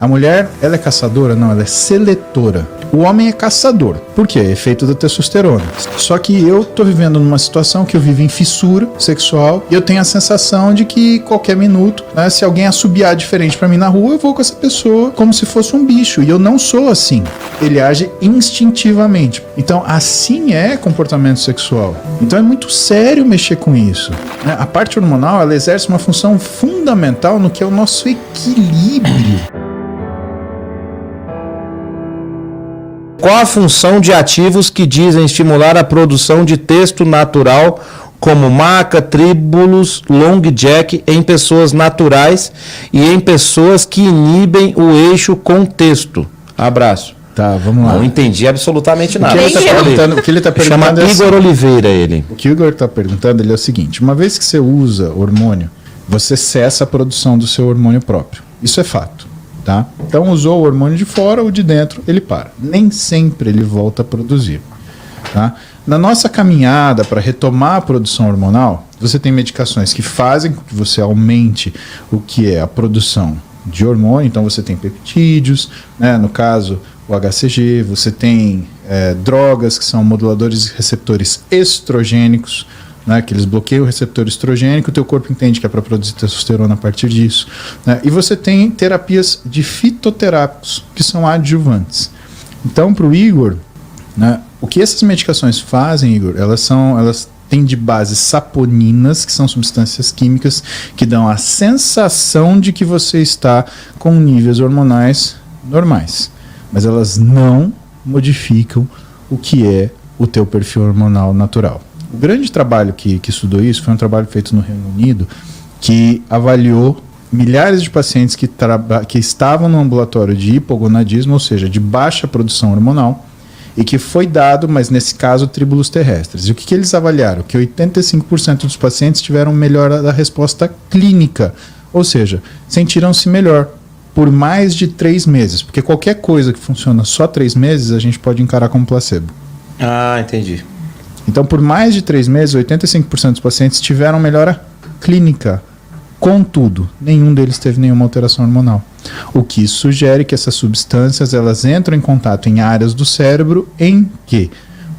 A mulher, ela é caçadora? Não, ela é seletora. O homem é caçador. Por quê? É efeito da testosterona. Só que eu tô vivendo numa situação que eu vivo em fissura sexual e eu tenho a sensação de que qualquer minuto, né, se alguém assobiar diferente pra mim na rua, eu vou com essa pessoa como se fosse um bicho. E eu não sou assim. Ele age instintivamente. Então, assim é comportamento sexual. Então é muito sério mexer com isso. A parte hormonal, ela exerce uma função fundamental no que é o nosso equilíbrio. Qual a função de ativos que dizem estimular a produção de testo natural, como maca, tríbulos, long jack, em pessoas naturais e em pessoas que inibem o eixo com testo? Abraço. Tá, vamos lá. Não entendi absolutamente nada. O que ele está perguntando Chama Igor Oliveira, ele. O que o Igor está perguntando ele é o seguinte: uma vez que você usa hormônio, você cessa a produção do seu hormônio próprio. Isso é fato. Tá? Então usou o hormônio de fora ou de dentro, ele para. Nem sempre ele volta a produzir. Tá? Na nossa caminhada para retomar a produção hormonal, você tem medicações que fazem com que você aumente o que é a produção de hormônio. Então você tem peptídeos, né? No caso o HCG, você tem drogas que são moduladores de receptores estrogênicos, né, que eles bloqueiam o receptor estrogênico, o teu corpo entende que é para produzir testosterona a partir disso. Né, e você tem terapias de fitoterápicos, que são adjuvantes. Então, para o Igor, né, o que essas medicações fazem, Igor, elas têm de base saponinas, que são substâncias químicas que dão a sensação de que você está com níveis hormonais normais. Mas elas não modificam o que é o teu perfil hormonal natural. O grande trabalho que estudou isso foi um trabalho feito no Reino Unido, que avaliou milhares de pacientes que estavam no ambulatório de hipogonadismo, ou seja, de baixa produção hormonal, e que foi dado, mas nesse caso, tríbulos terrestres. E o que eles avaliaram? Que 85% dos pacientes tiveram melhora da resposta clínica, ou seja, sentiram-se melhor por mais de 3 meses, porque qualquer coisa que funciona só 3 meses, a gente pode encarar como placebo. Ah, entendi. Então, por mais de 3 meses, 85% dos pacientes tiveram melhora clínica. Contudo, nenhum deles teve nenhuma alteração hormonal. O que sugere que essas substâncias elas entram em contato em áreas do cérebro em que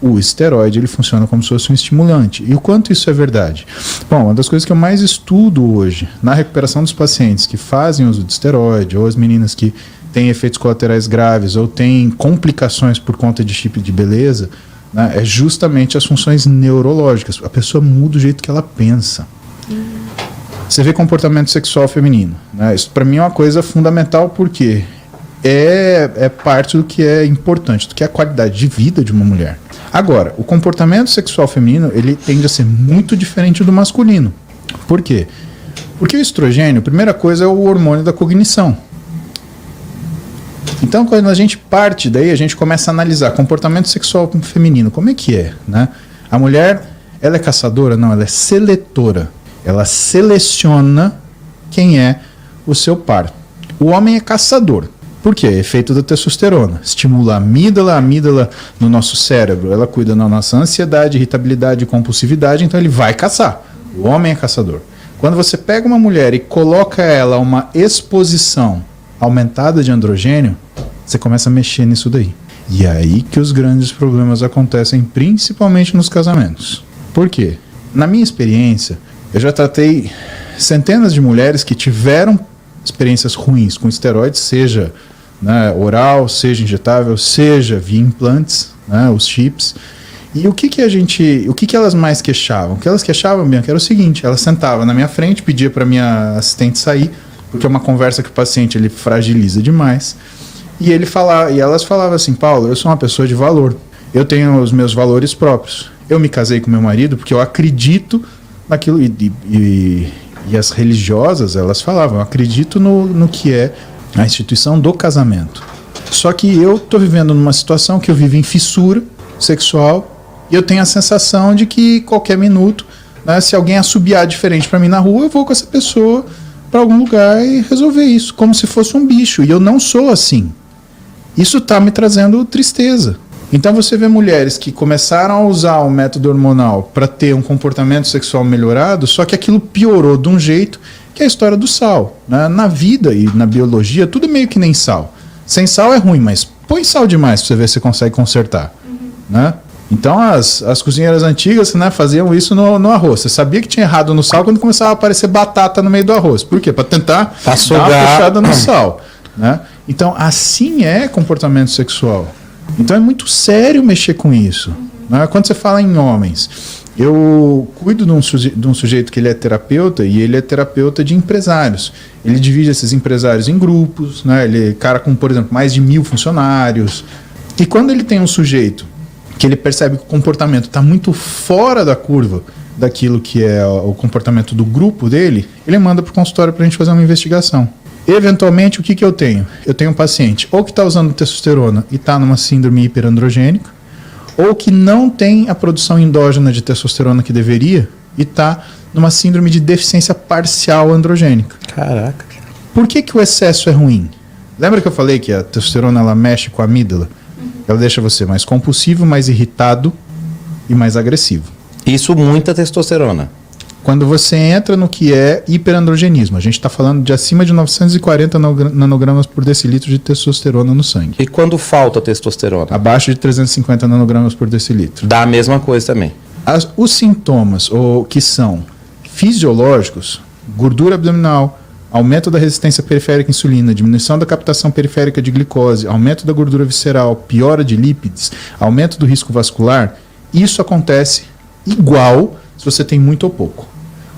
o esteroide ele funciona como se fosse um estimulante. E o quanto isso é verdade? Bom, uma das coisas que eu mais estudo hoje na recuperação dos pacientes que fazem uso de esteroide, ou as meninas que têm efeitos colaterais graves, ou têm complicações por conta de chip de beleza, né, é justamente as funções neurológicas. A pessoa muda o jeito que ela pensa. Você vê comportamento sexual feminino, né? Isso para mim é uma coisa fundamental, porque é parte do que é importante, do que é a qualidade de vida de uma mulher. Agora, o comportamento sexual feminino ele tende a ser muito diferente do masculino. Por quê? Porque o estrogênio, a primeira coisa, é o hormônio da cognição. Então, quando a gente parte daí, a gente começa a analisar comportamento sexual feminino. Como é que é, né? A mulher, ela é caçadora? Não, ela é seletora. Ela seleciona quem é o seu par. O homem é caçador. Por quê? É efeito da testosterona. Estimula a amígdala no nosso cérebro. Ela cuida da nossa ansiedade, irritabilidade e compulsividade, então ele vai caçar. O homem é caçador. Quando você pega uma mulher e coloca ela a uma exposição aumentada de androgênio, você começa a mexer nisso daí. E é aí que os grandes problemas acontecem, principalmente nos casamentos. Por quê? Na minha experiência, eu já tratei centenas de mulheres que tiveram experiências ruins com esteroides, seja, né, oral, seja injetável, seja via implantes, né, os chips. E o que elas mais queixavam? O que elas queixavam, Bianca, era o seguinte: ela sentava na minha frente, pedia para minha assistente sair, porque é uma conversa que o paciente ele fragiliza demais. E elas falavam assim: Paulo, eu sou uma pessoa de valor, eu tenho os meus valores próprios. Eu me casei com meu marido porque eu acredito naquilo. E as religiosas, elas falavam: eu acredito no que é a instituição do casamento. Só que eu estou vivendo numa situação que eu vivo em fissura sexual e eu tenho a sensação de que qualquer minuto, né, se alguém assobiar diferente para mim na rua, eu vou com essa pessoa para algum lugar e resolver isso, como se fosse um bicho. E eu não sou assim. Isso está me trazendo tristeza. Então você vê mulheres que começaram a usar o método hormonal para ter um comportamento sexual melhorado, só que aquilo piorou de um jeito, que é a história do sal. Né? Na vida e na biologia, tudo é meio que nem sal. Sem sal é ruim, mas põe sal demais para você ver se você consegue consertar. Né? Então as cozinheiras antigas, né, faziam isso no arroz. Você sabia que tinha errado no sal quando começava a aparecer batata no meio do arroz. Por quê? Para tentar dar uma puxada no sal. Né? Então assim é comportamento sexual. Então é muito sério mexer com isso. Né? Quando você fala em homens, eu cuido de um sujeito que ele é terapeuta, e ele é terapeuta de empresários. Ele divide esses empresários em grupos, né? Ele é cara com, por exemplo, mais de 1.000 funcionários. E quando ele tem um sujeito que ele percebe que o comportamento está muito fora da curva daquilo que é o comportamento do grupo dele, ele manda para o consultório para a gente fazer uma investigação. Eventualmente, o que eu tenho? Eu tenho um paciente ou que está usando testosterona e está numa síndrome hiperandrogênica, ou que não tem a produção endógena de testosterona que deveria e está numa síndrome de deficiência parcial androgênica. Caraca. Por que o excesso é ruim? Lembra que eu falei que a testosterona ela mexe com a amígdala? Ela deixa você mais compulsivo, mais irritado e mais agressivo. Isso muita testosterona. Quando você entra no que é hiperandrogenismo, a gente está falando de acima de 940 nanogramas por decilitro de testosterona no sangue. E quando falta testosterona? Abaixo de 350 nanogramas por decilitro. Dá a mesma coisa também. Os sintomas que são fisiológicos, gordura abdominal, aumento da resistência periférica à insulina, diminuição da captação periférica de glicose, aumento da gordura visceral, piora de lípides, aumento do risco vascular, isso acontece igual se você tem muito ou pouco.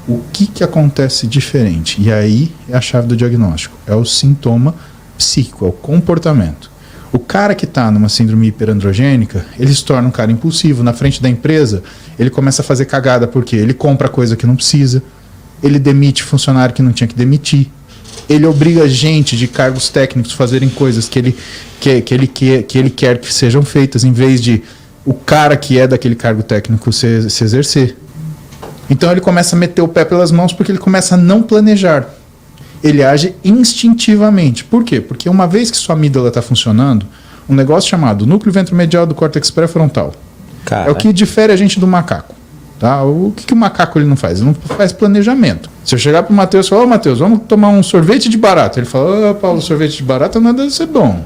O que acontece diferente? E aí é a chave do diagnóstico. É o sintoma psíquico, é o comportamento. O cara que está numa síndrome hiperandrogênica, ele se torna um cara impulsivo. Na frente da empresa, ele começa a fazer cagada porque ele compra coisa que não precisa, ele demite funcionário que não tinha que demitir, ele obriga gente de cargos técnicos a fazerem coisas que ele quer que sejam feitas, em vez de o cara que é daquele cargo técnico se exercer. Então ele começa a meter o pé pelas mãos porque ele começa a não planejar. Ele age instintivamente. Por quê? Porque uma vez que sua amígdala está funcionando, um negócio chamado núcleo ventromedial do córtex pré-frontal é o que difere a gente do macaco. Tá? O que o macaco ele não faz? Ele não faz planejamento. Se eu chegar para o Matheus e falar, Matheus, vamos tomar um sorvete de barata. Ele fala, Paulo, sorvete de barata não deve ser bom.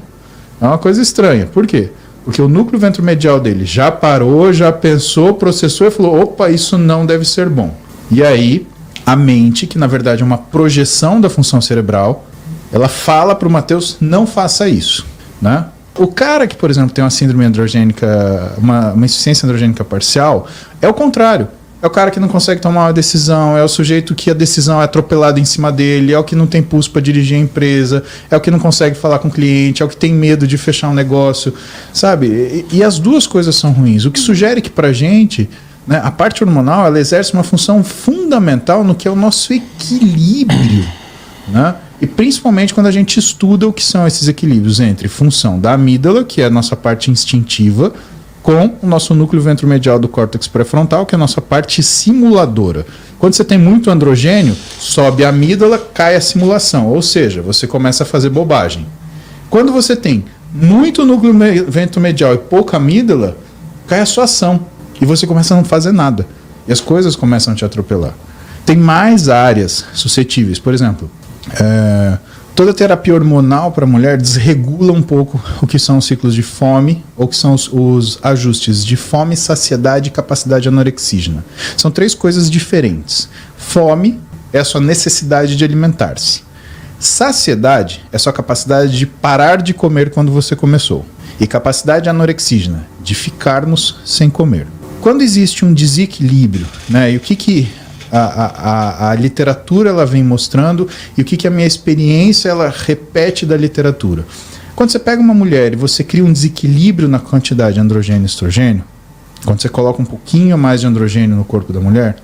É uma coisa estranha. Por quê? Porque o núcleo ventromedial dele já parou, já pensou, processou e falou, opa, isso não deve ser bom. E aí, a mente, que na verdade é uma projeção da função cerebral, ela fala para o Matheus, não faça isso. Né? O cara que, por exemplo, tem uma síndrome androgênica, uma insuficiência androgênica parcial, é o contrário. É o cara que não consegue tomar uma decisão, é o sujeito que a decisão é atropelada em cima dele, é o que não tem pulso para dirigir a empresa, é o que não consegue falar com o cliente, é o que tem medo de fechar um negócio, sabe? E as duas coisas são ruins. O que sugere que pra gente, né, a parte hormonal, ela exerce uma função fundamental no que é o nosso equilíbrio, né? E principalmente quando a gente estuda o que são esses equilíbrios entre função da amígdala, que é a nossa parte instintiva, com o nosso núcleo ventromedial do córtex pré-frontal, que é a nossa parte simuladora. Quando você tem muito androgênio, sobe a amígdala, cai a simulação, ou seja, você começa a fazer bobagem. Quando você tem muito núcleo ventromedial e pouca amígdala, cai a sua ação, e você começa a não fazer nada, e as coisas começam a te atropelar. Tem mais áreas suscetíveis, por exemplo, toda terapia hormonal para a mulher desregula um pouco o que são os ciclos de fome, ou que são os ajustes de fome, saciedade e capacidade anorexígena. São três coisas diferentes. Fome é a sua necessidade de alimentar-se. Saciedade é a sua capacidade de parar de comer quando você começou. E capacidade anorexígena, de ficarmos sem comer. Quando existe um desequilíbrio, né, e o que a literatura ela vem mostrando e o que a minha experiência ela repete da literatura. Quando você pega uma mulher e você cria um desequilíbrio na quantidade de androgênio e estrogênio, quando você coloca um pouquinho mais de androgênio no corpo da mulher,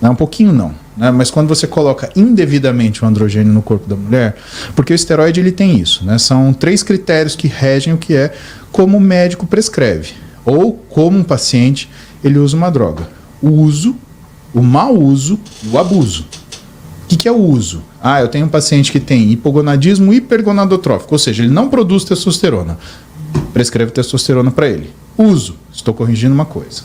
não, um pouquinho não, né? Mas quando você coloca indevidamente o androgênio no corpo da mulher, porque o esteroide ele tem isso, né? São 3 critérios que regem o que é como o médico prescreve ou como um paciente ele usa uma droga. O uso, o mau uso e o abuso. O que é o uso? Eu tenho um paciente que tem hipogonadismo hipergonadotrófico, ou seja, ele não produz testosterona. prescreve testosterona para ele. Uso, estou corrigindo uma coisa.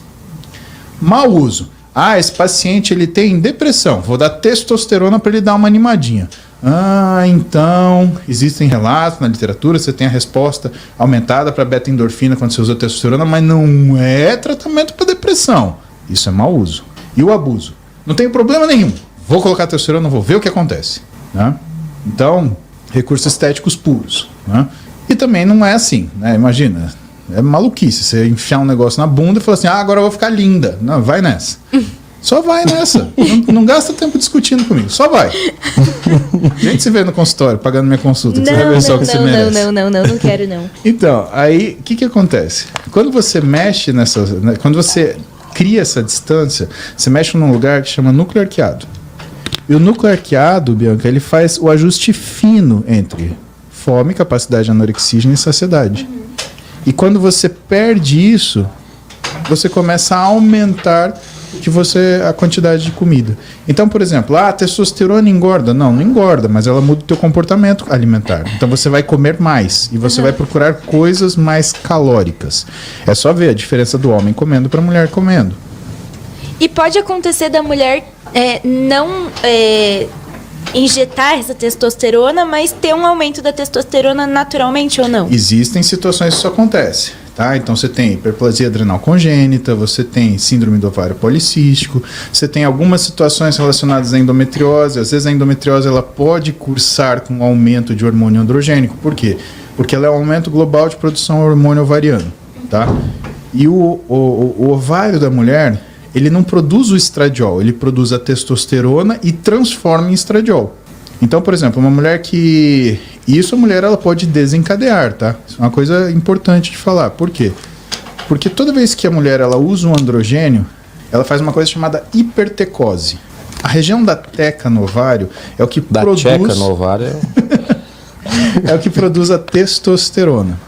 Mau uso. Esse paciente ele tem depressão, vou dar testosterona para ele dar uma animadinha. Então, existem relatos na literatura, você tem a resposta aumentada para beta-endorfina quando você usa testosterona, mas não é tratamento para depressão. Isso é mau uso. E o abuso? Não tem problema nenhum. Vou colocar testosterona, vou ver o que acontece. Né? Então, recursos estéticos puros. Né? E também não é assim, né? Imagina, é maluquice você enfiar um negócio na bunda e falar assim, agora eu vou ficar linda. Não, vai nessa. Só vai nessa. Não gasta tempo discutindo comigo. Só vai. A gente se vê no consultório, pagando minha consulta. Que você vai ver só o que você merece. Não quero não. Então, aí, o que acontece? Quando você mexe nessa... Né, quando você cria essa distância, você mexe num lugar que chama núcleo arqueado. E o núcleo arqueado, Bianca, ele faz o ajuste fino entre fome, capacidade anorexígena e saciedade. E quando você perde isso, você começa a aumentar a quantidade de comida. Então, por exemplo, a testosterona engorda. Não engorda, mas ela muda o teu comportamento alimentar. Então você vai comer mais e você vai procurar coisas mais calóricas. É só ver a diferença do homem comendo para a mulher comendo. E pode acontecer da mulher não injetar essa testosterona, mas ter um aumento da testosterona naturalmente ou não? Existem situações que isso acontece. Tá? Então você tem hiperplasia adrenal congênita, você tem síndrome do ovário policístico, você tem algumas situações relacionadas à endometriose. Às vezes a endometriose ela pode cursar com aumento de hormônio androgênico. Por quê? Porque ela é um aumento global de produção de hormônio ovariano. Tá? E o ovário da mulher, ele não produz o estradiol, ele produz a testosterona e transforma em estradiol. Então, por exemplo, uma mulher que... Isso a mulher ela pode desencadear, tá? Isso é uma coisa importante de falar. Por quê? Porque toda vez que a mulher ela usa um androgênio, ela faz uma coisa chamada hipertecose. A região da teca no ovário é o que produz... Da teca no ovário... é o que produz a testosterona,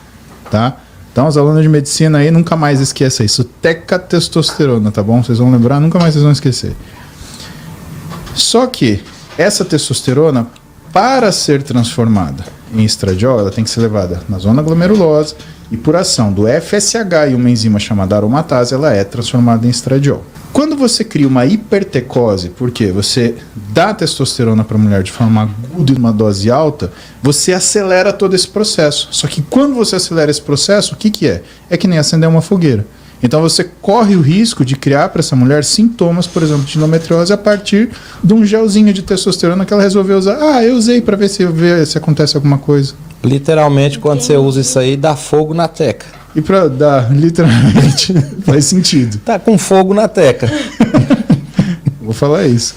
tá? Então, os alunos de medicina aí nunca mais esqueçam isso. Testosterona, tá bom? Vocês vão lembrar, nunca mais vocês vão esquecer. Só que essa testosterona, para ser transformada em estradiol, ela tem que ser levada na zona glomerulosa e por ação do FSH e uma enzima chamada aromatase, ela é transformada em estradiol. Quando você cria uma hipertecose, porque você dá testosterona para a mulher de forma aguda e uma dose alta, você acelera todo esse processo. Só que quando você acelera esse processo, o que é? É que nem acender uma fogueira. Então você corre o risco de criar para essa mulher sintomas, por exemplo, de endometriose a partir de um gelzinho de testosterona que ela resolveu usar. Eu usei para ver se acontece alguma coisa. Literalmente, quando você usa isso aí, dá fogo na teca. E para dar, literalmente, faz sentido. Tá com fogo na teca. Vou falar isso.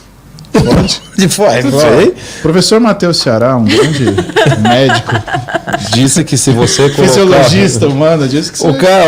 Pode? Professor Matheus Ceará, um grande médico. Disse que se você colocar... Fisiologista humano, disse que o cara,